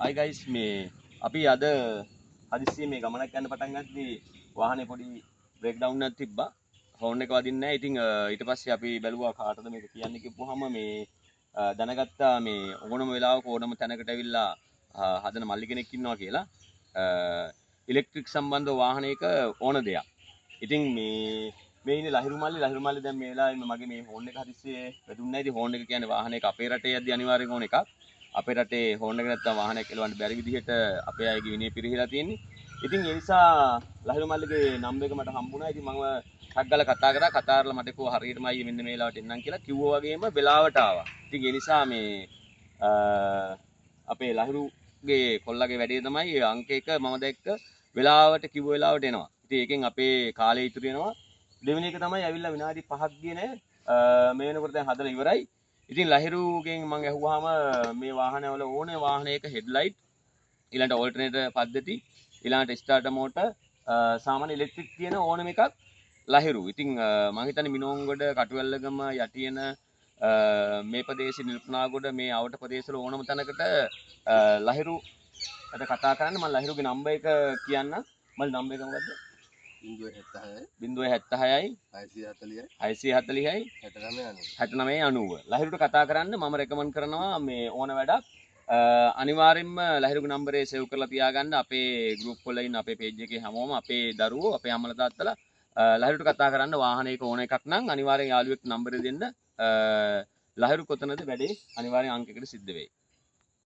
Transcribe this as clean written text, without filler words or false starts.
Hi guys මේ අපි අද හදිස්සියේ මේ ගමනක් යන්න පටන් ගත්තී වාහනේ පොඩි බ්‍රේක් ඩවුන් එකක් තිබ්බා. හෝන් එක වදින්නේ නැහැ. ඉතින් ඊට පස්සේ අපි බැලුවා කාටද මේක කියන්නේ කිව්වහම මේ දැනගත්තා මේ ඕනම වෙලාවක ඕනම තැනකට ඇවිල්ලා හදන මල්ලි කෙනෙක් ඉන්නවා කියලා. ඉලෙක්ට්‍රික් සම්බන්ධ වාහනයක ඕන දෙයක්. ඉතින් මේ ඉන්නේ ලහිරු මල්ලි දැන් මේ වෙලාවේ මගේ මේ හෝන් එක හදිස්සියේ වැදුන්නේ නැහැ. ඉතින් හෝන් එක කියන්නේ වාහනයක අපේ රටේ යද්දි අනිවාර්යෙන් ඕන එකක්. අපේ රටේ හෝන් එක නැත්තම් වාහනයක් එලවන්න බැරි විදිහට අපේ අයගේ විනය පිරිහිලා තියෙන්නේ. ඉතින් ඒ නිසා ලහිරු මල්ලිගේ නම්බර් එක මට හම්බුණා. ඉතින් මම ටක් ගාලා කතා කරා. කතා කරලා මට කිව්වා හරියටම අයියේ මෙන්න මේ වෙලාවට එන්නම් කියලා. කිව්වා වගේම වෙලාවට ආවා. ඉතින් ඒ නිසා මේ අපේ ලහිරුගේ කොල්ලගේ වැඩේ තමයි අංක එක මම දැක්ක වෙලාවට කිව්ව වෙලාවට එනවා. ඉතින් ඒකෙන් අපේ කාලය ඉතුරු වෙනවා. දෙවෙනි එක තමයි ඇවිල්ලා විනාඩි 5ක් ගියේ නෑ. මේ වෙනකොට දැන් හදලා ඉවරයි. ඉතින් ලහිරුගෙන් මම ඇහුවාම මේ වාහනවල ඕනේ වාහනයක හෙඩ්ලයිට් ඊළඟට ඕල්ටර්නේටර් පද්ධති ඊළඟට ස්ටාර්ටර් මෝටර් සාමාන්‍ය ඉලෙක්ට්‍රික් තියෙන ඕනම එකක් ලහිරු. ඉතින් මම හිතන්නේ මිනෝන්ගොඩ කටුවැල්ලගම යටියන මේ ප්‍රදේශ නිල්පනාගොඩ මේ අවට ප්‍රදේශවල ඕනම තැනකට ලහිරුට කතා කරන්න. මම ලහිරුගේ නම්බර් එක කියන්න. මල් නම්බර එක මොකද්ද? 076යි 640යි 6990. ලහිරුට කතා කරන්න. මම රෙකමන්ඩ් කරනවා මේ ඕන වැඩක් අනිවාර්යෙන්ම ලහිරුගේ නම්බරේ සේව් කරලා තියාගන්න. අපේ ගෲප් වල ඉන්න අපේ පේජ් එකේ හැමෝම අපේ දරුවෝ අපේ අම්මලා තාත්තලා ලහිරුට කතා කරන්න. වාහනයක ඕන එකක් නම් අනිවාර්යෙන් යාළුවෙක්ට නම්බරේ දෙන්න. ලහිරු කොතනද වැඩේ අනිවාර්යෙන් අංකයකට සිද්ධ වෙයි.